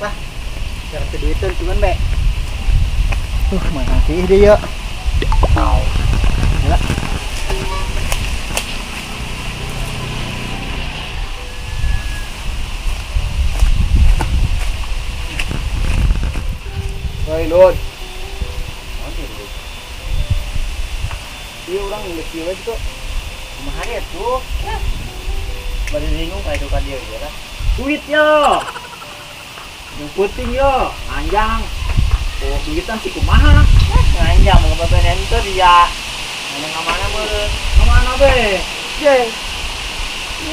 lah. Jangan keduitan cuman be. Makasih dia. Gila. Woi Lud. Iya orang nggak kira itu. Mahal ya tuh. Baru bingung kayak itu kan dia ya. Duit yo. Yang penting yo, anjang. Oh, duitan sih kumaha. Anjang mau ngebebenin itu dia. Anjang kemana meureun? Kemana be? Ye.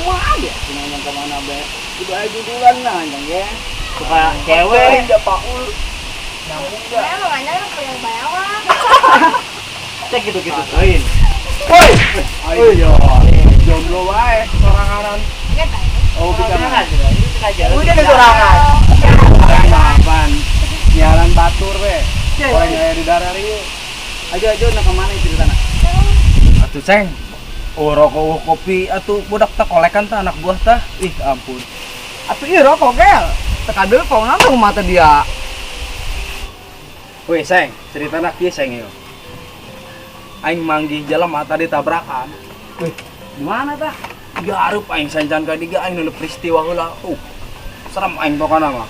Wah, ya, anjang kemana be? Udah judulan lah anjang ya. Suka cewek. Udah Paul. Nyambung dah. Emang anjang yang bawah. Cek gitu-gitu poin. Woi. Ayo. Jomblo wae sorangan. Oh, bicara aja. Ini sengaja. Udah ke sorangan. Apaan? Nyalan batur we. Orang aya di daerah ieu. Ajo nak kemana ceritana? Atuh ceng. Oh rokok kopi atuh budak teh kolekan teh anak buah teh. Ih ampun. Atuh ieu rokok gel. Teu kadeu pauna teh mata dia. Woi, Seng, ceritana kieu Seng ieu. Aing manggih jelema tadi tabrakan. Wih, di mana tah? Garup aing sancan ka diga aing nu peristiwa heula. Serem aing pokona mah.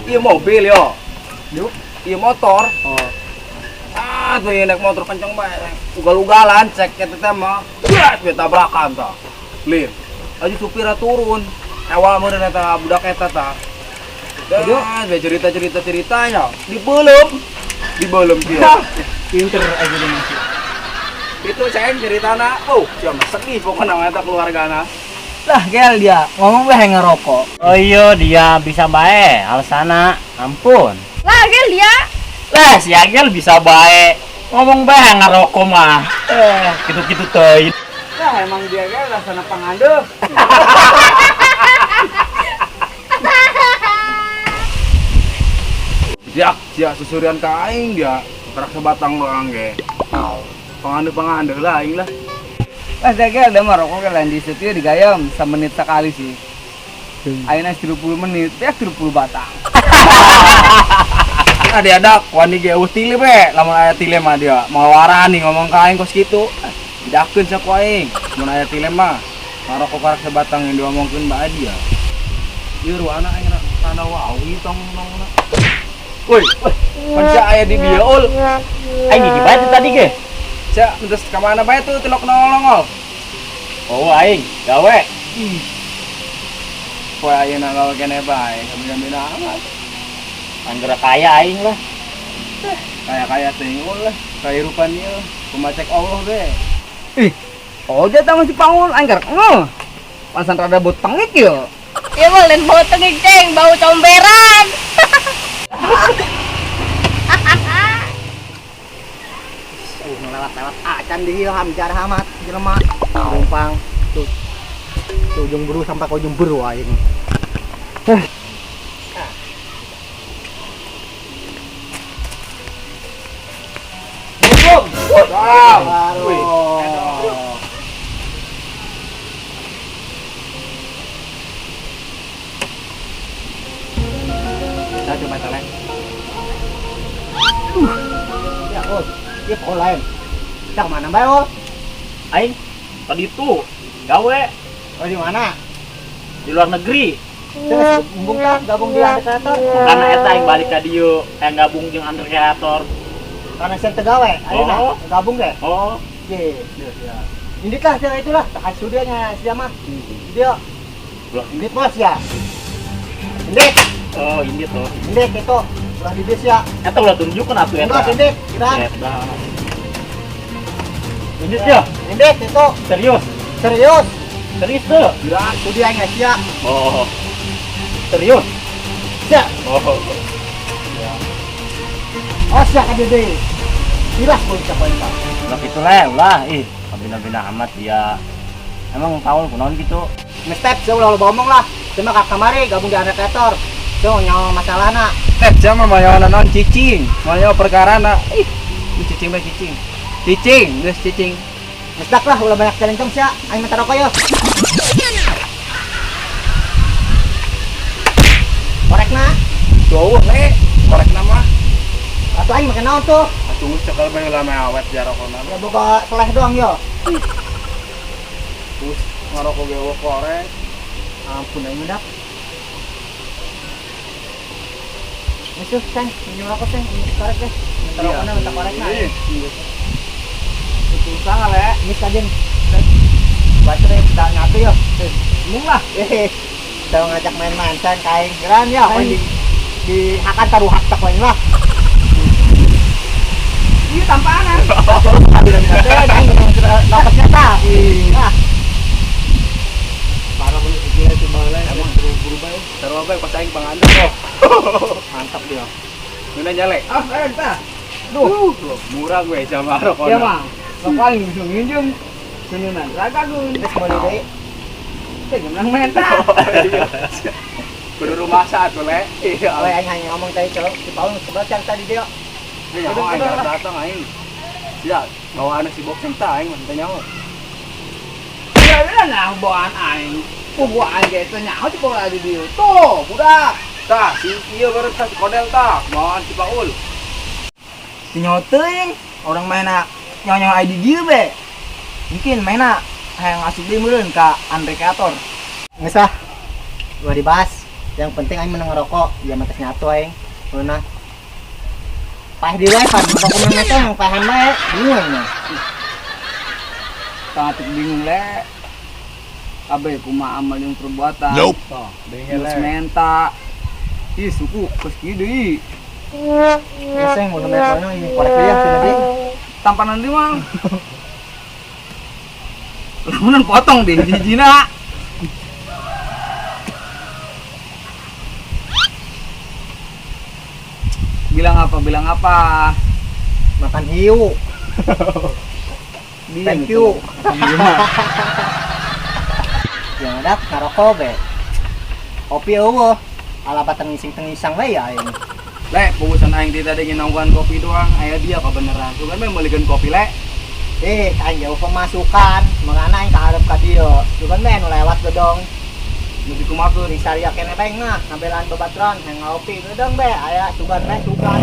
Ieu mobil yo. Yuk, Ieu motor. oh. Tuh naik motor kenceng bae. Ugal-ugalan cek eta teh mah. Berat tabrakan tah. Lin. Aju supirna turun. Awal meureun eta budak eta tah. Dia cerita-ceritanya dibelum dia. Pinter aja dia masih. Itu saya ceritana. Siapa sedih pokoknya eta keluargana. Lah, gel dia ngomong bae ngerokok. Oh iya dia bisa bae alasana. Ampun. Lah, gel dia. Lah si Agel bisa bae. Ngomong bae ngarokok mah. Gitu-gitu teuing. Lah, emang dia gel rasana pangandeuh. Dia susurian ka aing dia. Kerak sebatang doang ge. Pangandeuh lah aing lah. Lah, dia gel mah rokok lain di setiu digayam samenit sekali sih. Ayeuna 30 menit, beak 30 batang. Ada wani ge eueuh tile be. Lamun aya tile mah dia mau warani ngomong ka aing kos kitu. Didakeun sa ku aing. Mun aya tile mah ngarokok kerak sebatang yang diomongkeun bae dia. Ieu ruana aing kana wawi tong nongna. Woi, panca aya di dia ul. Aing di bae tadi ge. Cak, terus ka mana bae tuh telok nolongol. Oh aing gawe. Poe ayeuna gawe kene bae, kami-kami amat. Anggera kaya aing lah. Kaya teuing lah, kahirupan ieu. Pemacek Allah be. Oh, dia tang si Paul anggar. Pasan rada bot pangik yo. Ya mah lain bau tengik ceng, bau comberan. Lewat acan di hilham jar hamat jelema. Rumpang tuh. Tuh ujung buru sampai ke ujung buru aing. Kita coba talen. Ya, oh, dia Paul lain. Cak mana bae, oh? Aing tadi tuh gawe Oh, di mana? di luar negeri. Terus mumpung tak gabung di kreator. Karena eta aing balik ka dieu, yang gabung jeung under kreator. Karena saya tegawe, ayeuna Oh. gabung deh. Oh, Ye. Indit lah dia itulah, tak sudianya si mah. Dia. Loh. Indit Mas ya. Indit, oh ini tuh. indit itu. Ulah di dis ya. Eta ulah tunjukkeun atuh eta. Enggak, indit. Kira. Eta. Ini ya, Indit itu. serius. Serius. Serius tuh. Ya, sudianya sia. Oh. Serius. Sia. Oh. Oh, sia ka dede. Iras pun siapa itu. Lah gitu lah, ih, bina-bina amat dia. Emang Paul kunaon gitu? Nge-step saya ulah ngomong lah. Cuma kak kemari gabung di anak kreator. Tuh nyawa masalahna. Jam mah mayawana non cicing. Mayawa perkarana. Cicing. Cicing, geus cicing. Mesdak lah ulah banyak celencong sia. Aing minta rokok yo. Korekna. Tuh, le, korek nama. Atau aing makan naon tuh? Tunggu cekal bae lama awet jarokona. Ya boga seleh doang yo. Terus ngarokok ge korek. Ampun aing udah. Masuk kan, minum rokok kan, minum korek deh. Minta rokoknya, minta koreknya. Itu usaha le. Ini kajen. Baca deh, kita nyatu yo. Mung lah. Kita ngajak main-main kan, kain keren ya. Di hakan taruh hak tak main lah. Iya tampanan. Dapatnya tak? Ah. Para beli itu itu balai emang buru-buru bae. Taruh bae pas aing pangandung kok. Mantap dia. Nuna nyale. Ah, entah. Duh, murah gue sama rokok. Iya, Mang. Ngapain bisa nginjem? Senunan raga gun. Terus boleh deh. Kita gimana mental? Kudu rumah satu le. Iya. Oh, aing hanya ngomong tadi, Cok. Si Paul sebelah yang tadi dia. Ini nyaho aing datang aing. Ya, bawaan si boxing ta aing mah nyaho. Ya nah bawaan aing. Buah aing itu nyaho si Paul ada di tuh, budak. Tah, si ieu baru tas kodel tah, bawaan si Paul. Si nyoteng orang mainna nyaho ID dia be. Mungkin mainna hayang asup deui meureun ka Andre Creator. Geus ah. Gua dibahas. Yang penting aing menang ngerokok, dia mah tes nyatu aing. Heuna. Pah di wae kan, rokok menang itu yang pahan bae. Bingung nya. Sangat bingung le. Abe kumaha amal yang perbuatan. Nope. Toh, deui menta. Ih, suku geus kieu deui. Biasa yang mau namanya ini korek dia sudah di. Tampanan deui mang. Lamunan potong deh hiji-hijina. Bilang apa? Makan hiu. Thank you. Yang ada ngarokok be. Kopi eueuh. Alabat tengising-tengisang we ya ini. Le, pugusan aing teh tadi nongguan kopi doang. Aya dia kebenaran. Sugan mah meulikeun kopi le. Aing jauh pemasukan. Mangana aing kaharep ka dieu. Sugan we nu lewat gedong. Nu dikumakeun. Di Saria kene bae ngah, ngambilan bebatran, hang ngopi gedong be. Aya sugan we sugan.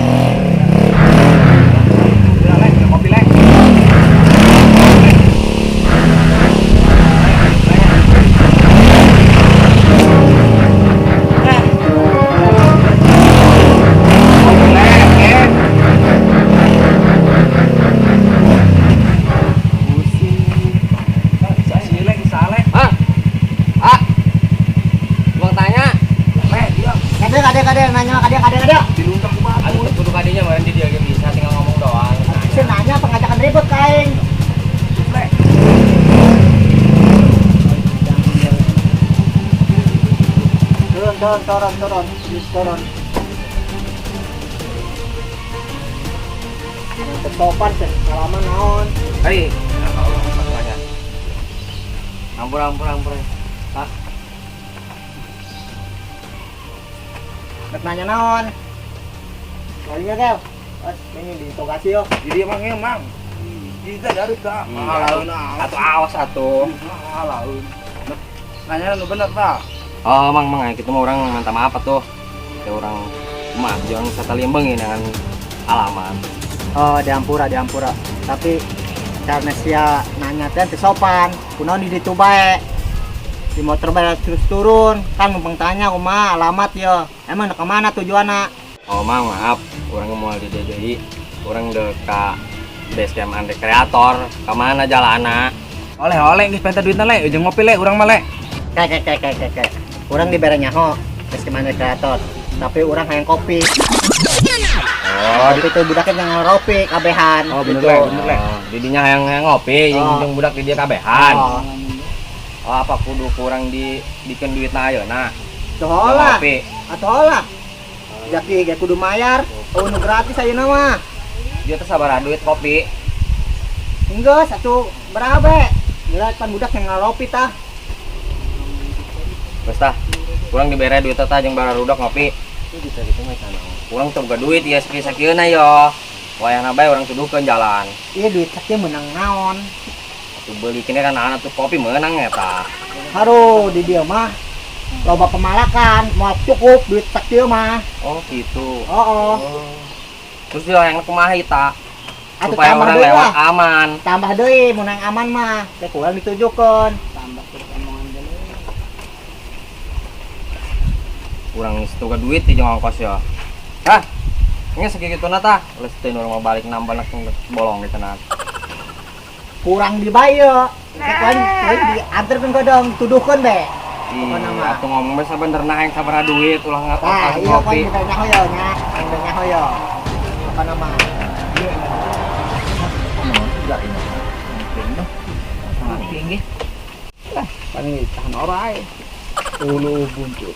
Udah le, kopi le. Kadang nanya kadang. Dilungkap kumaha. Aduh, kudu kadinya meureun di dieu ge bisa tinggal ngomong doang. Si nanya pengajakan ribut kaing. Le. Turun. Sopan sih, salaman naon. Hai. Nah, kalau masalahnya. Ampun. Hah? Nek nanya naon. Kalinya Kel. Ini diinterogasi yo. Jadi emang. Kita dari ka. Mahalaun Atuh awas atuh. mahalaun. Nanya nu bener tah. Oh, mang kita mah orang minta maaf atuh. Ya orang maaf jangan sataliembeng dengan alamat. Oh, diampura. Tapi karena sia nanya teh teu sopan, kunaon di ditu bae. Di motor bae terus turun, kan numpang tanya kumaha alamat ya. Emang ke mana tujuanna? Oh, mang maaf. Orang mau di DJI. Orang ka base camp Andre Creator. Ka mana jalanna? Oleh geus penta duitna le, ujung ngopi le urang mah le. Kayak. Urang dibere nyaho, geus ke mana kreator. Tapi urang hayang kopi. Oh, Tapi itu budaknya yang ngeropi kabehan. Oh, bener gitu. le. Didinya yang ngopi, jeung budak di dia kabehan. Oh. Oh, apa kudu kurang dikeun duitna ayeuna? Tolah. Ngopi. Atolah. Jaki ge kudu mayar, nu gratis ayeuna mah. Dia teh sabaraha duit kopi. Enggak, satu berabe. Gila pan budak yang ngeropi tah. Geus tah. Kurang dibere duit teh jeung bararudak ngopi. Itu bisa gitu mah sana. Kurang teu boga duit ya sakieu-sakieuna yo. Wayahna bae urang tuduhkeun jalan. Iya duit sakit menang naon. Atuh beuli kene kan anak tuh kopi meunang eta. Haru di dia mah loba pemalakan, mau cukup duit tak dia mah. Oh gitu. Oh. Terus dia yang kumaha tak Atuh supaya tambah orang deui lewat lah. aman. Tambah deui mun yang aman mah, teh kurang ditujukeun. Tambah terus omongan deui. Kurang setuga duit di ongkos ya. Hah? Ini segitu nata, les teh mau balik nambah nak bolong di tenan. Kurang dibayar. Kan diantarkeun ke dong, tuduhkeun be. Pokona Iya, mah. atuh ngomong bener bener nah yang sabaraha duit ulah Nah, ngapa iya kan ngopi. kita nyahoyo nya, anda nyahoyo. Pokona mah. Iya. Enggak ini. Tinggi. Lah, paling tahan orai. Ulu buntut.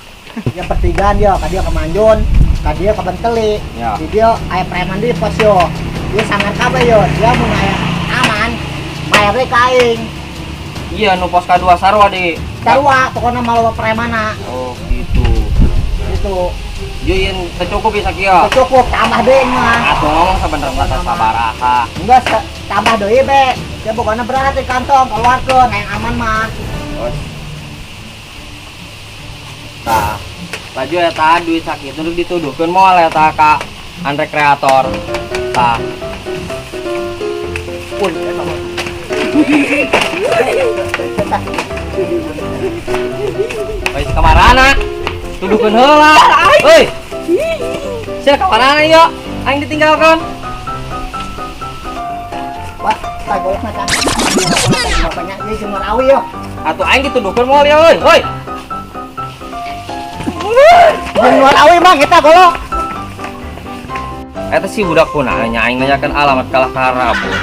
Yang pertigaan dia, ka dia ke Manjun, ka dia ke Benteli. Ya. Di dia aya preman di pos yo. Dia sangat kabeh yo. Dia mun aya aman, bayar deui ka aing. Iya, nu pos kadua sarua di. Sarua pokona maloba premana. Oh, gitu. Gitu. Juin tercukup bisa kieu. Cukup tambah deui mah. Atuh ngomong sebenarnya teh sabaraha. Enggak tambah deui be. Dia pokona berat di kantong keluarkeun yang aman mah. Terus tah laju eta duit sakit untuk dituduhkeun moal eta ka Andre Kreator. Tah Pun eta mah. wis kamarana tuduhkeun heula. Euy. Sia kamarana ieu? Aing ditinggalkeun. Wah, tak golek macam. Bapaknya dia cuma rawi yo. Atuh aing dituduhkeun moal ya euy. Euy. Cuma rawi mah kita golok. Eta si budak kunaha nya aing nanyakeun alamat kalah karabut.